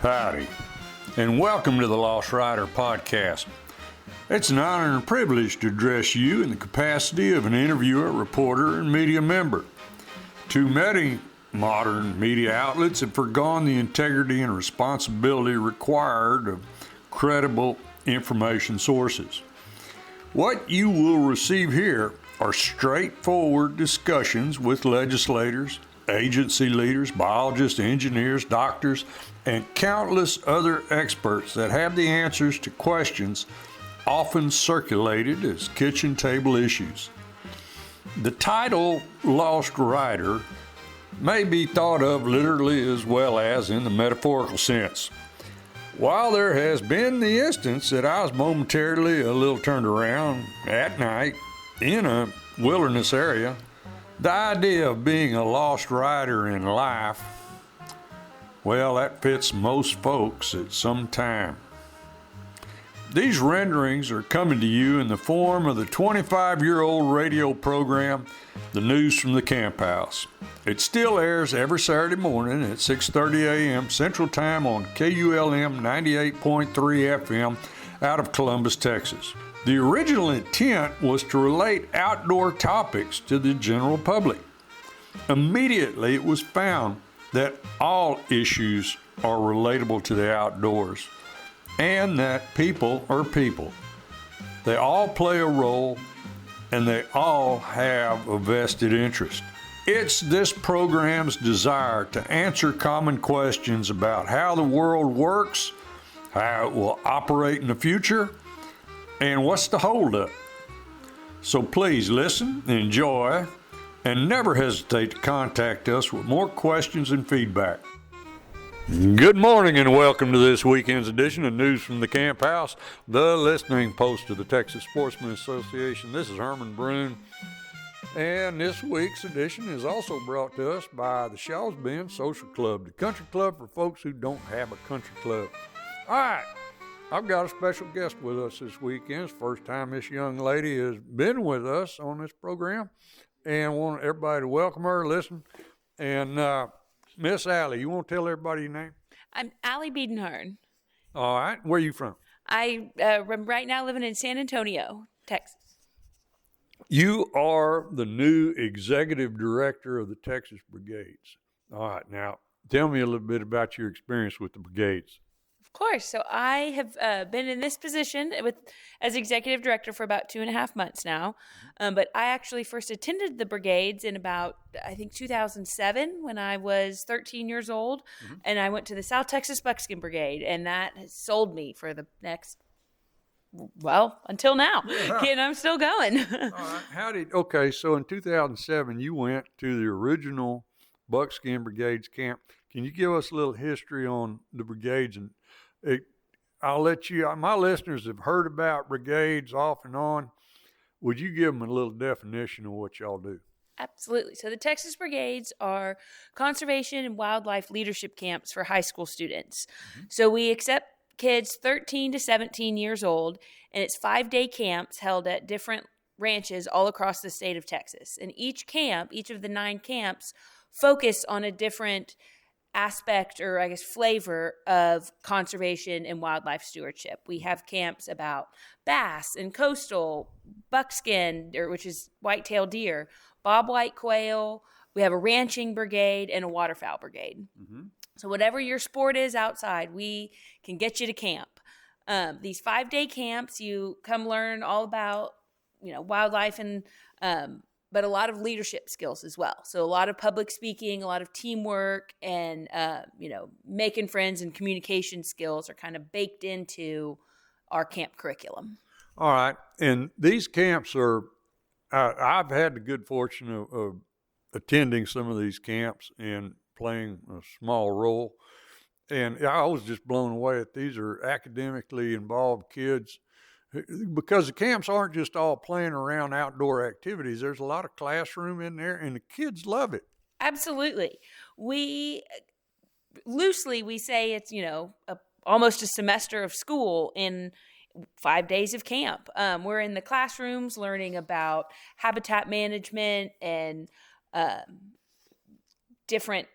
Howdy, and welcome to the Lost Rider podcast. It's an honor and privilege to address you in the capacity of an interviewer, reporter, and media member. Too many modern media outlets have forgone the integrity and responsibility required of credible information sources. What you will receive here are straightforward discussions with legislators, agency leaders, biologists, engineers, doctors, and countless other experts that have the answers to questions often circulated as kitchen table issues. The title Lost Rider may be thought of literally as well as in the metaphorical sense. While there has been the instance that I was momentarily a little turned around at night in a wilderness area, the idea of being a lost rider in life, well, that fits most folks at some time. These renderings are coming to you in the form of the 25-year-old radio program, The News from the Camp House. It still airs every Saturday morning at 6:30 a.m. Central Time on KULM 98.3 FM out of Columbus, Texas. The original intent was to relate outdoor topics to the general public. Immediately, it was found that all issues are relatable to the outdoors and that people are people. They all play a role and they all have a vested interest. It's this program's desire to answer common questions about how the world works, how it will operate in the future, and what's the holdup. So please listen, enjoy, and never hesitate to contact us with more questions and feedback. Good morning and welcome to this weekend's edition of News from the Camp House, the listening post of the Texas Sportsman Association. This is Herman Brune, and this week's edition is also brought to us by the Shaw's Bend Social Club, the country club for folks who don't have a country club. All right. I've got a special guest with us this weekend. It's the first time this young lady has been with us on this program, and I want everybody to welcome her, listen. And Miss Allie, you want to tell everybody your name? I'm Allie Biedenharn. All right. Where are you from? I'm right now living in San Antonio, Texas. You are the new Executive Director of the Texas Brigades. All right. Now, tell me a little bit about your experience with the Brigades. Of course. So I have been in this position as executive director for about 2.5 months now. But I actually first attended the Brigades in about, I think, 2007 when I was 13 years old. Mm-hmm. And I went to the South Texas Buckskin Brigade. And that has sold me for the next, well, until now. Yeah. And I'm still going. All right. Okay, so in 2007, you went to the original Buckskin Brigades camp. Can you give us a little history on the Brigades? And I'll let you, my listeners have heard about Brigades off and on. Would you give them a little definition of what y'all do? Absolutely. So the Texas Brigades are conservation and wildlife leadership camps for high school students. Mm-hmm. So we accept kids 13 to 17 years old, and it's 5-day camps held at different ranches all across the state of Texas. And each camp, each of the 9 camps, focus on a different aspect or I guess flavor of conservation and wildlife stewardship. We have camps about bass and coastal, buckskin, which is white-tailed deer, bobwhite quail. We have a ranching brigade and a waterfowl brigade. Mm-hmm. So whatever your sport is outside, we can get you to camp. These 5-day camps, you come learn all about, wildlife and but a lot of leadership skills as well. So a lot of public speaking, a lot of teamwork, and, making friends and communication skills are kind of baked into our camp curriculum. All right. And these camps are, I've had the good fortune of attending some of these camps and playing a small role. And I was just blown away that these are academically involved kids, because the camps aren't just all playing around outdoor activities. There's a lot of classroom in there, and the kids love it. Absolutely. We say it's, almost a semester of school in 5 days of camp. We're in the classrooms learning about habitat management and different,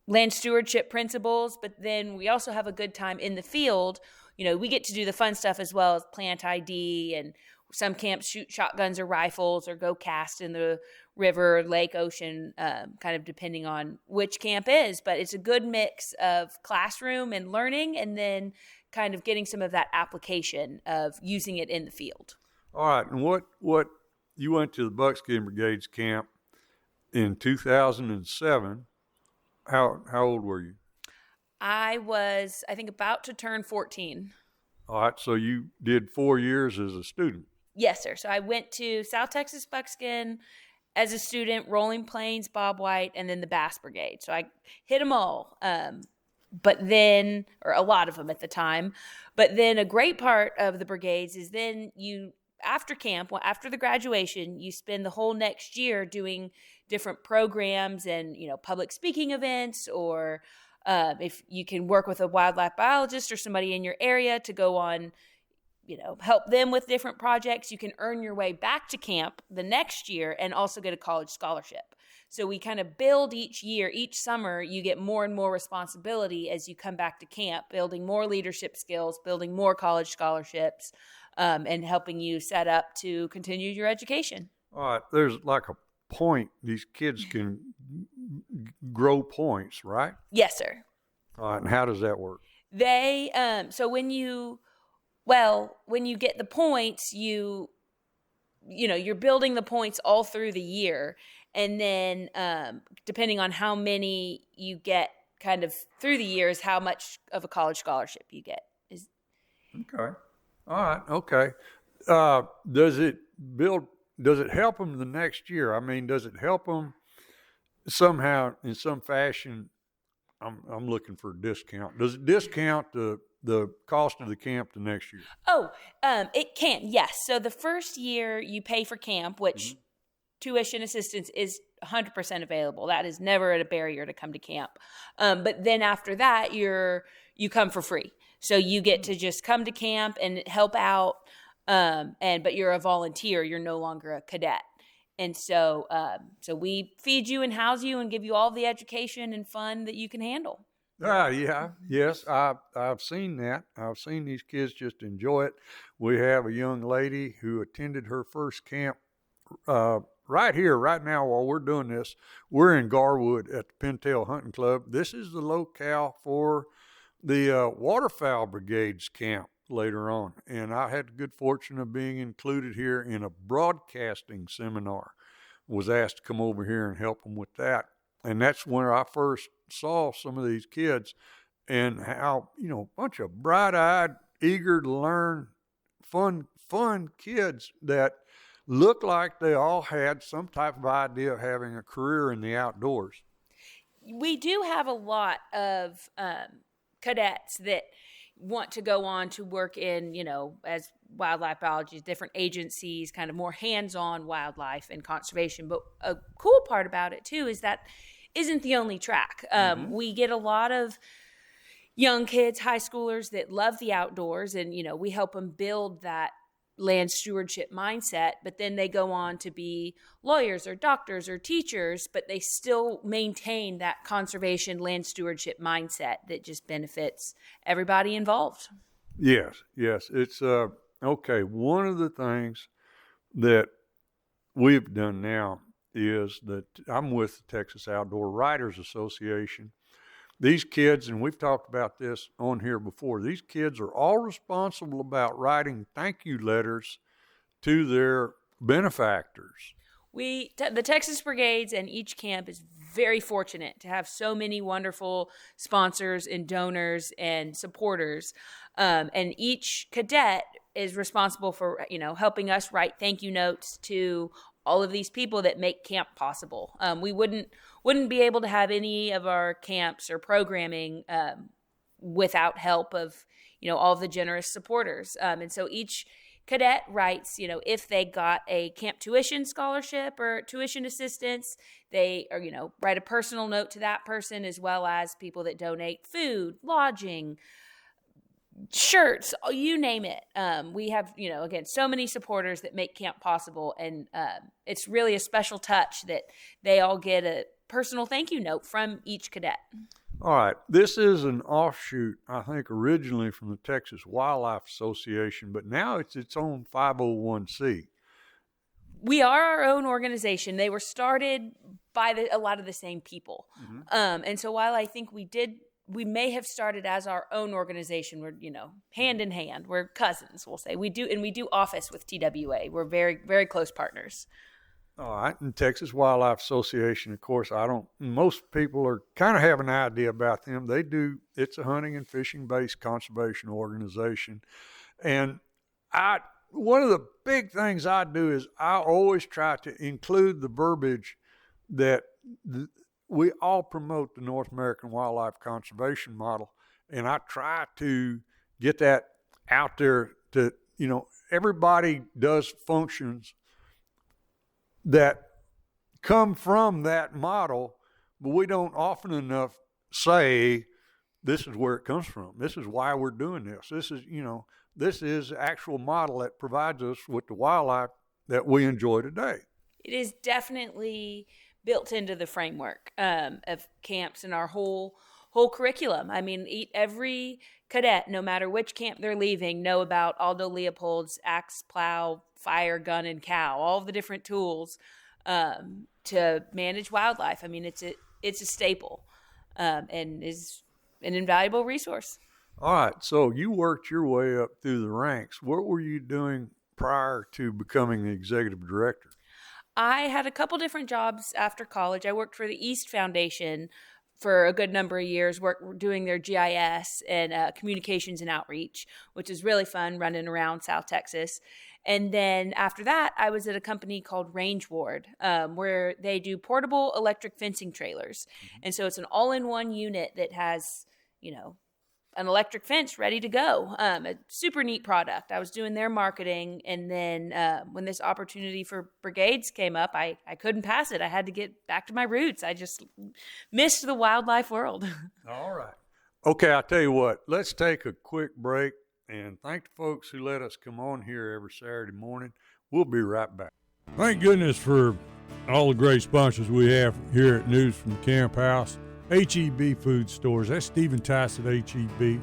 land stewardship principles, but then we also have a good time in the field. We get to do the fun stuff as well as plant ID, and some camps shoot shotguns or rifles or go cast in the river, lake, ocean, kind of depending on which camp is. But it's a good mix of classroom and learning, and then kind of getting some of that application of using it in the field. All right. And what you went to the Buckskin Brigades camp in 2007. How old were you? I was, I think, about to turn 14. All right. So you did 4 years as a student. Yes, sir. So I went to South Texas Buckskin as a student, Rolling Plains, Bob White, and then the Bass Brigade. So I hit them all, but then, or a lot of them at the time. But then a great part of the brigades is then after camp, after the graduation, you spend the whole next year doing different programs and, public speaking events, or if you can work with a wildlife biologist or somebody in your area to go on, help them with different projects. You can earn your way back to camp the next year and also get a college scholarship. So we kind of build each year, each summer, you get more and more responsibility as you come back to camp, building more leadership skills, building more college scholarships, and helping you set up to continue your education. All right. There's like a point. These kids can grow points, right? Yes, sir. All right. And how does that work? They, so when you get the points, you're building the points all through the year. And then depending on how many you get kind of through the years, how much of a college scholarship you get. Okay. All right. Okay. Does it help them the next year? I mean, does it help them somehow in some fashion? I'm looking for a discount. Does it discount the cost of the camp the next year? Oh, it can, yes. So the first year you pay for camp, which tuition assistance is 100% available. That is never a barrier to come to camp. But then after that, you come for free. So you get to just come to camp and help out, but you're a volunteer. You're no longer a cadet. And so we feed you and house you and give you all the education and fun that you can handle. Yes, I've seen that. I've seen these kids just enjoy it. We have a young lady who attended her first camp right here, right now, while we're doing this. We're in Garwood at the Pintail Hunting Club. This is the locale for the Waterfowl Brigades camp later on. And I had the good fortune of being included here in a broadcasting seminar. Was asked to come over here and help them with that. And that's where I first saw some of these kids and how, a bunch of bright-eyed, eager to learn, fun kids that looked like they all had some type of idea of having a career in the outdoors. We do have a lot of cadets that want to go on to work in, as wildlife biologists, different agencies, kind of more hands-on wildlife and conservation. But a cool part about it, too, is that isn't the only track. We get a lot of young kids, high schoolers that love the outdoors, and, we help them build that land stewardship mindset, but then they go on to be lawyers or doctors or teachers, but they still maintain that conservation land stewardship mindset that just benefits everybody involved. Yes. It's okay. One of the things that we've done now is that I'm with the Texas Outdoor Writers Association. These kids, and we've talked about this on here before, these kids are all responsible about writing thank you letters to their benefactors. The Texas Brigades and each camp is very fortunate to have so many wonderful sponsors and donors and supporters. And each cadet is responsible for, helping us write thank you notes to all of these people that make camp possible. We wouldn't be able to have any of our camps or programming without help of, all of the generous supporters. And so each cadet writes, if they got a camp tuition scholarship or tuition assistance, they are, write a personal note to that person, as well as people that donate food, lodging, shirts, you name it. We have, again, so many supporters that make camp possible. And it's really a special touch that they all get a personal thank you note from each cadet. All right. This is an offshoot, I think, originally from the Texas Wildlife Association, but now it's its own 501c. We are our own organization. They were started by a lot of the same people. And so while I think we may have started as our own organization, we're, hand in hand. We're cousins, we'll say. We do office with TWA. We're very, very close partners. All right. And Texas Wildlife Association, of course, most people are kind of have an idea about them. It's a hunting and fishing based conservation organization. And one of the big things I do is I always try to include the verbiage that we all promote the North American Wildlife Conservation Model. And I try to get that out there to, everybody does functions that come from that model, but we don't often enough say this is where it comes from. This is why we're doing this. This is actual model that provides us with the wildlife that we enjoy today. It is definitely built into the framework of camps and our whole curriculum. I mean, every cadet, no matter which camp they're leaving, know about Aldo Leopold's axe, plow, fire, gun, and cow, all of the different tools to manage wildlife. I mean, it's a staple and is an invaluable resource. All right, so you worked your way up through the ranks. What were you doing prior to becoming the executive director? I had a couple different jobs after college. I worked for the East Foundation for a good number of years, doing their GIS and communications and outreach, which is really fun, running around South Texas. And then after that, I was at a company called Range Ward, where they do portable electric fencing trailers. And so it's an all-in-one unit that has, an electric fence ready to go. A super neat product. I was doing their marketing, and then when this opportunity for Brigades came up, I couldn't pass it. I had to get back to my roots. I just missed the wildlife world. All right. Okay, I'll tell you what. Let's take a quick break and thank the folks who let us come on here every Saturday morning. We'll be right back. Thank goodness for all the great sponsors we have here at News from the Camp House. H-E-B Food Stores. That's Stephen Tice at H-E-B.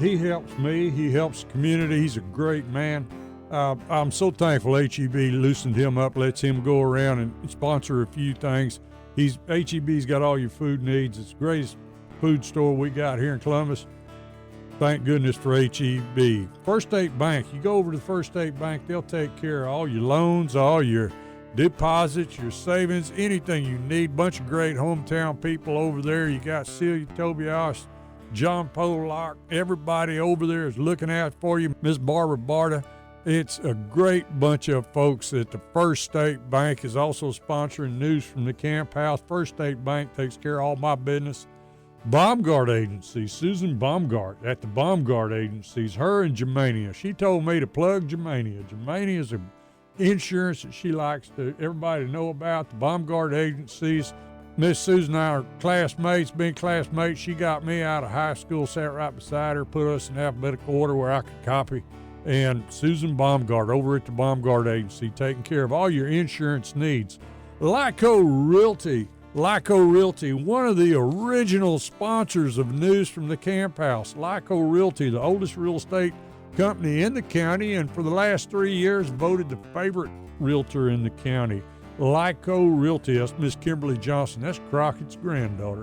He helps me. He helps the community. He's a great man. I'm so thankful H-E-B loosened him up, lets him go around and sponsor a few things. H-E-B's got all your food needs. It's the greatest food store we got here in Columbus. Thank goodness for H-E-B. First State Bank. You go over to the First State Bank, they'll take care of all your loans, all your deposits, your savings, anything you need. Bunch of great hometown people over there. You got Celia Tobias, John Pollock. Everybody over there is looking out for you. Miss Barbara Barta. It's a great bunch of folks at the First State Bank is also sponsoring News from the Camp House. First State Bank takes care of all my business. Baumgart Agency, Susan Baumgart at the Baumgart Agencies, her and Germania. She told me to plug Germania. Germania is a insurance that she likes everybody to know about. The Baumgart Agencies. Miss Susan and I are classmates. Being classmates, she got me out of high school, sat right beside her, put us in alphabetical order where I could copy. And Susan Baumgart over at the Baumgart Agency, taking care of all your insurance needs. Lyco Realty, one of the original sponsors of News from the Camp House. Lyco Realty, the oldest real estate company in the county, and for the last 3 years voted the favorite realtor in the county. Lyco Realty, that's Miss Kimberly Johnson. That's Crockett's granddaughter.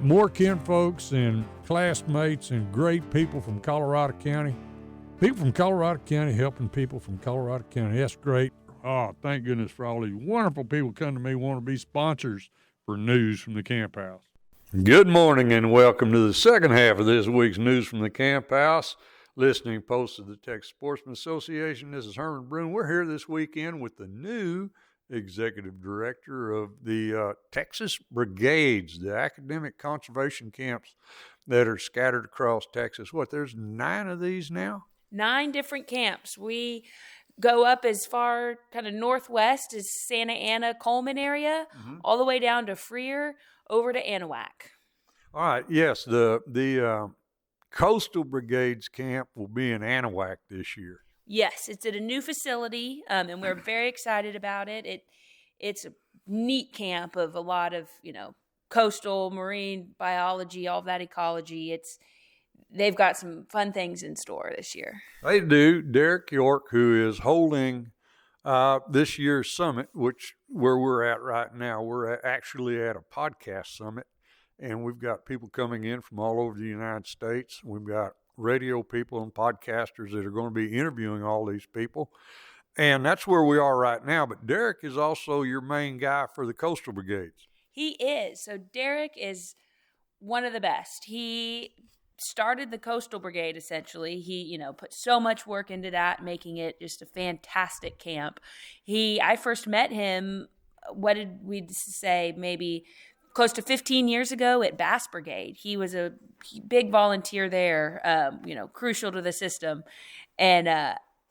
More kinfolks and classmates and great people from Colorado County. People from Colorado County helping people from Colorado County. That's great. Oh, thank goodness for all these wonderful people come to me want to be sponsors for News from the Camp House. Good morning and welcome to the second half of this week's News from the Camp House. Listening post of the Texas Sportsman Association. This is Herman Broom. We're here this weekend with the new executive director of the Texas Brigades, the academic conservation camps that are scattered across Texas. There's 9 of these now? 9 different camps. We go up as far kind of northwest as Santa Ana, Coleman area, all the way down to Freer, over to Anahuac. All right. Yes, the Coastal Brigades camp will be in Anahuac this year. Yes, it's at a new facility, and we're very excited about it. It's a neat camp of a lot of, coastal marine biology, all of that ecology. They've got some fun things in store this year. They do. Derek York, who is holding this year's summit, where we're at right now, we're actually at a podcast summit, and we've got people coming in from all over the United States. We've got radio people and podcasters that are going to be interviewing all these people, and that's where we are right now. But Derek is also your main guy for the Coastal Brigades. He is. So Derek is one of the best. He started the Coastal Brigade, essentially. He, put so much work into that, making it just a fantastic camp. I first met him, what did we say, maybe close to 15 years ago at Bass Brigade. He was a big volunteer there, crucial to the system. And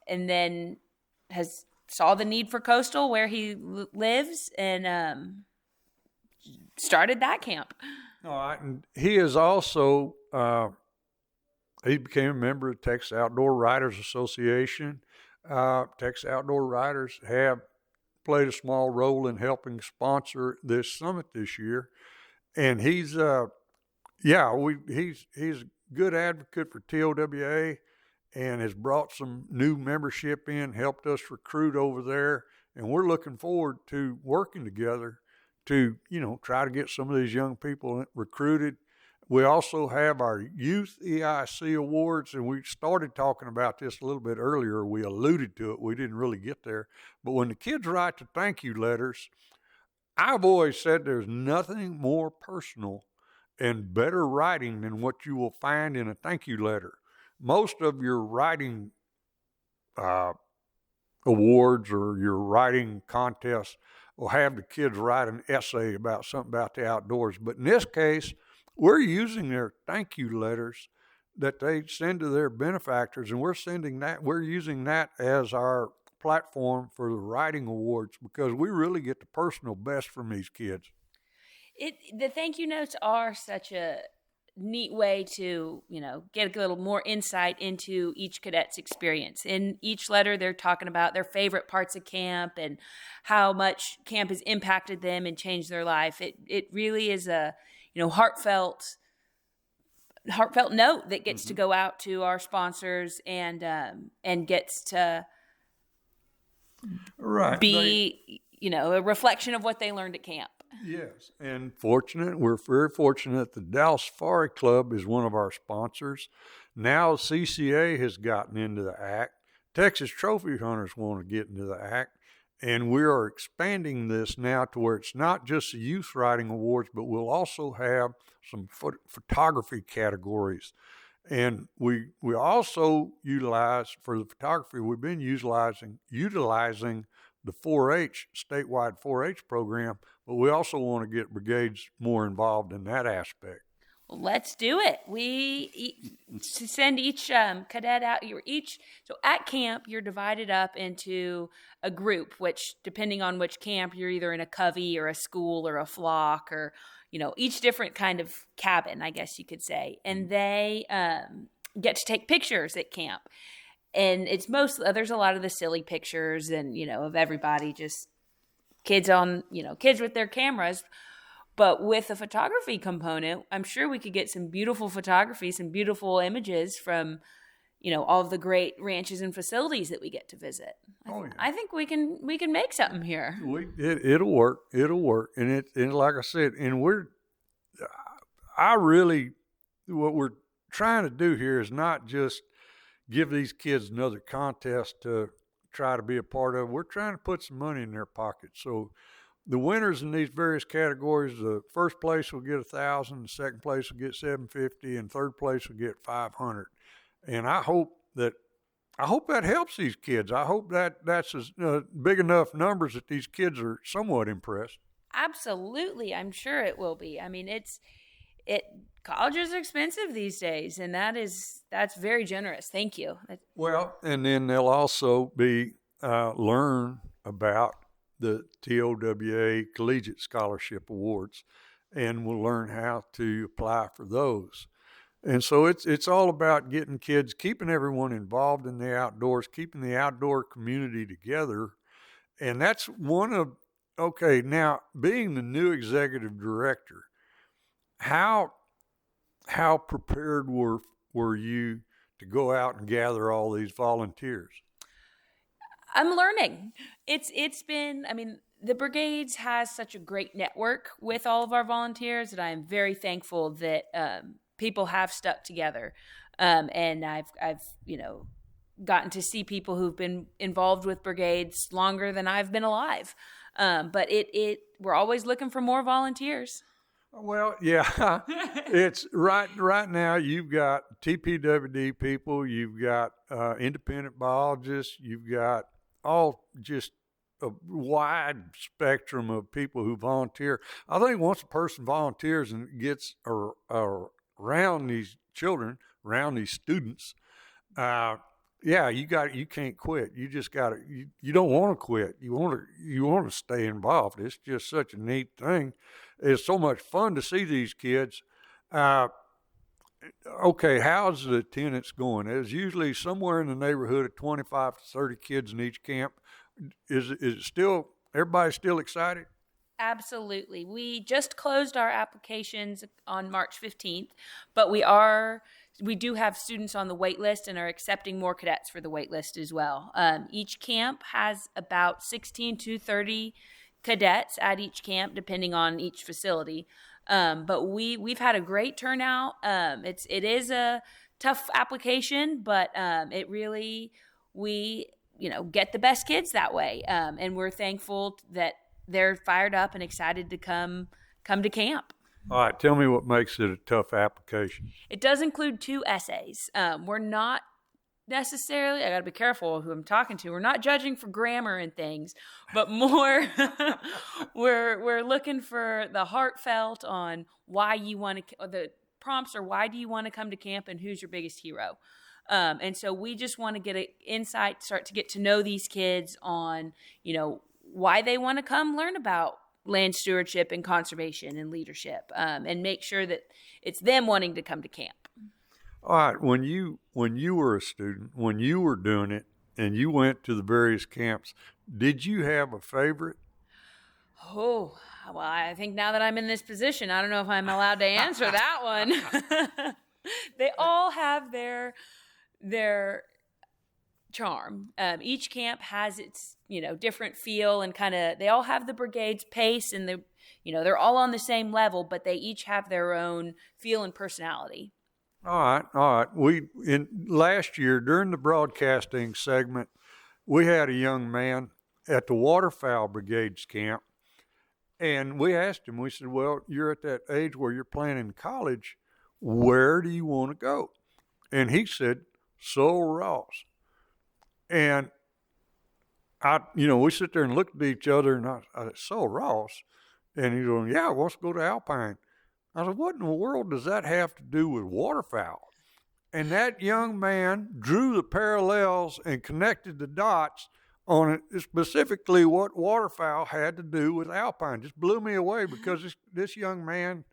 then saw the need for coastal where he lives and started that camp. All right. And he is also, he became a member of Texas Outdoor Writers Association. Texas Outdoor Writers have played a small role in helping sponsor this summit this year. And he's a good advocate for TWA and has brought some new membership in, helped us recruit over there. And we're looking forward to working together to, try to get some of these young people recruited. We also have our Youth EIC Awards, and we started talking about this a little bit earlier. We alluded to it. We didn't really get there. But when the kids write the thank you letters, I've always said there's nothing more personal and better writing than what you will find in a thank you letter. Most of your writing awards or your writing contests will have the kids write an essay about something about the outdoors. But in this case, we're using their thank you letters that they send to their benefactors, and we're using that as our platform for the writing awards because we really get the personal best from these kids. The thank you notes are such a neat way to, get a little more insight into each cadet's experience. In each letter, they're talking about their favorite parts of camp and how much camp has impacted them and changed their life. It really is a, heartfelt note that gets to go out to our sponsors and gets to be, a reflection of what they learned at camp. Yes, and we're very fortunate the Dallas Safari Club is one of our sponsors. Now CCA has gotten into the act. Texas Trophy Hunters want to get into the act. And we are expanding this now to where it's not just the Youth Writing Awards, but we'll also have some photography categories. And we also utilize, for the photography, we've been utilizing the 4-H, statewide 4-H program, but we also want to get brigades more involved in that aspect. Well, let's do it. We send each cadet out. So at camp, you're divided up into a group, which depending on which camp, you're either in a covey or a school or a flock or, each different kind of cabin, I guess you could say. And they get to take pictures at camp. And it's there's a lot of the silly pictures and, of everybody, just kids with their cameras. But with a photography component, I'm sure we could get some beautiful photography, some beautiful images from, all of the great ranches and facilities that we get to visit. I think we can make something here. It'll work. And like I said, and what we're trying to do here is not just give these kids another contest to try to be a part of. We're trying to put some money in their pocket. So the winners in these various categories, the first place will get $1,000, the second place will get $750, and third place will get $500. And I hope that helps these kids. I hope that's big enough numbers that these kids are somewhat impressed. Absolutely, I'm sure it will be. I mean, college is expensive these days, and that's very generous. Thank you. Well, and then they'll also be learn about the TOWA Collegiate Scholarship Awards, and we'll learn how to apply for those. And so it's all about getting kids, keeping everyone involved in the outdoors, keeping the outdoor community together. And that's one of okay, now being the new executive director, how prepared were you to go out and gather all these volunteers? I'm learning. It's been, I mean, the Brigades has such a great network with all of our volunteers that I am very thankful that people have stuck together. And I've gotten to see people who've been involved with Brigades longer than I've been alive. But we're always looking for more volunteers. Well, yeah, it's right now. You've got TPWD people, you've got independent biologists, you've got all just a wide spectrum of people who volunteer. I think once a person volunteers and gets around these children, around these students, yeah, you can't quit. You just got to. You don't want to quit. You want to stay involved. It's just such a neat thing. It's so much fun to see these kids. Okay, how's the attendance going? There's usually somewhere in the neighborhood of 25 to 30 kids in each camp. Is it still, everybody still excited? Absolutely. We just closed our applications on March 15th, but we do have students on the wait list and are accepting more cadets for the wait list as well. Each camp has about 16 to 30 cadets at each camp, depending on each facility. But we've had a great turnout. It is a tough application, but we get the best kids that way. And we're thankful that they're fired up and excited to come to camp. All right, tell me what makes it a tough application. It does include 2 essays. We're not necessarily, I got to be careful who I'm talking to. We're not judging for grammar and things, but more we're looking for the heartfelt on why you want to, the prompts are why do you want to come to camp and who's your biggest hero. And so we just want to get an insight, start to get to know these kids on, why they want to come learn about land stewardship and conservation and leadership, and make sure that it's them wanting to come to camp. All right, when you were a student, when you were doing it, and you went to the various camps, did you have a favorite? Oh, well, I think now that I'm in this position, I don't know if I'm allowed to answer that one. They all have their charm. Each camp has its, different feel and they all have the Brigade's pace and they're all on the same level, but they each have their own feel and personality. All right. Last year during the broadcasting segment, we had a young man at the Waterfowl Brigades camp, and we asked him. We said, "Well, you're at that age where you're planning college. Where do you want to go?" And he said, "Sul Ross." And we sit there and look at each other, and I said, "Sul Ross," and he's going, "Yeah, wants to go to Alpine." I said, "What in the world does that have to do with waterfowl?" And that young man drew the parallels and connected the dots on it, specifically what waterfowl had to do with Alpine. Just blew me away because this young man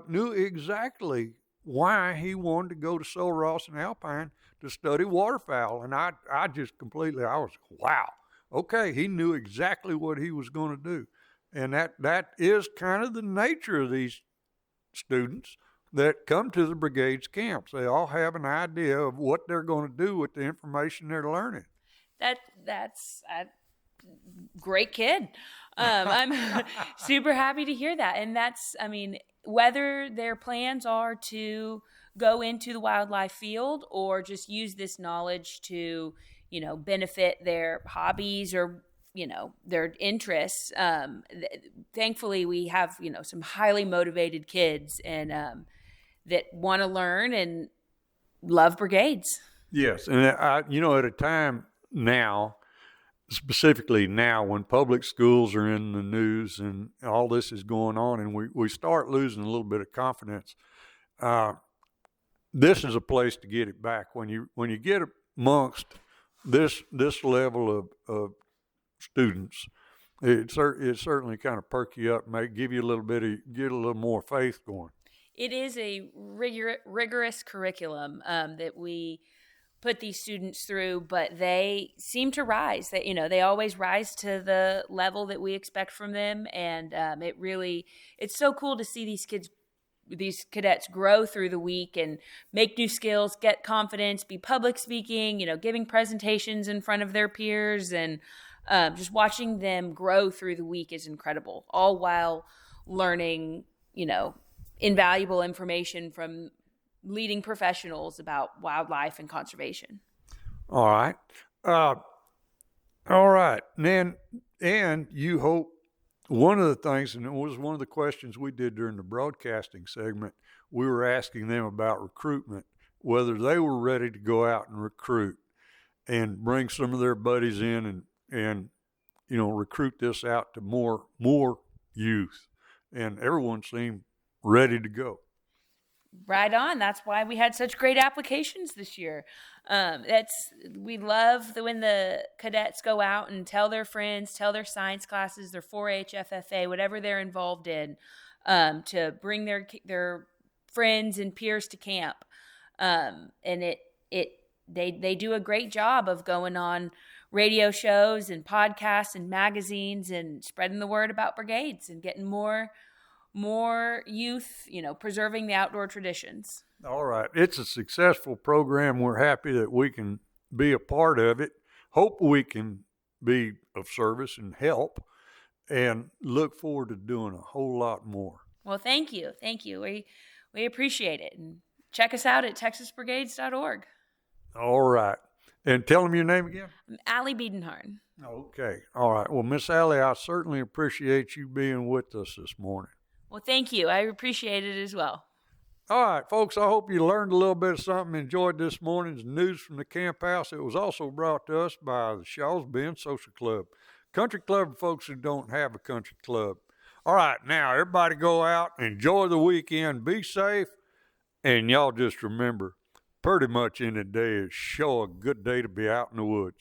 knew exactly why he wanted to go to Sul Ross and Alpine to study waterfowl. And I was, wow, okay, he knew exactly what he was going to do. And that is kind of the nature of these students that come to the Brigades camps. They all have an idea of what they're going to do with the information they're learning. That's a great kid. I'm super happy to hear that. And whether their plans are to go into the wildlife field or just use this knowledge to, benefit their hobbies or their interests. Thankfully, we have, some highly motivated kids and that want to learn and love Brigades. Yes. And at a time now, specifically now when public schools are in the news and all this is going on and we start losing a little bit of confidence, this is a place to get it back. When you get amongst this level of students, it certainly kind of perk you up, give you get a little more faith going. It is a rigorous curriculum that we put these students through, but they seem to rise. That they always rise to the level that we expect from them, and it's so cool to see these cadets grow through the week and make new skills, get confidence, be public speaking, giving presentations in front of their peers, and just watching them grow through the week is incredible, all while learning, invaluable information from leading professionals about wildlife and conservation. All right. All right. And you hope one of the things, and it was one of the questions we did during the broadcasting segment, we were asking them about recruitment, whether they were ready to go out and recruit and bring some of their buddies in and recruit this out to more youth. And everyone seemed ready to go. Right on. That's why we had such great applications this year. We love when the cadets go out and tell their friends, tell their science classes, their 4-H, FFA, whatever they're involved in, to bring their friends and peers to camp. And they do a great job of going on radio shows and podcasts and magazines and spreading the word about brigades and getting more youth, preserving the outdoor traditions. All right. It's a successful program. We're happy that we can be a part of it. Hope we can be of service and help, and look forward to doing a whole lot more. Well, thank you. Thank you. We appreciate it. And check us out at texasbrigades.org. All right. And tell them your name again. I'm Allie Biedenharn. Okay. All right. Well, Miss Allie, I certainly appreciate you being with us this morning. Well, thank you. I appreciate it as well. All right, folks, I hope you learned a little bit of something, enjoyed this morning's news from the camp house. It was also brought to us by the Shaw's Bend Social Club. Country club for folks who don't have a country club. All right, now, everybody go out, enjoy the weekend, be safe, and y'all just remember, pretty much any day is sure a good day to be out in the woods.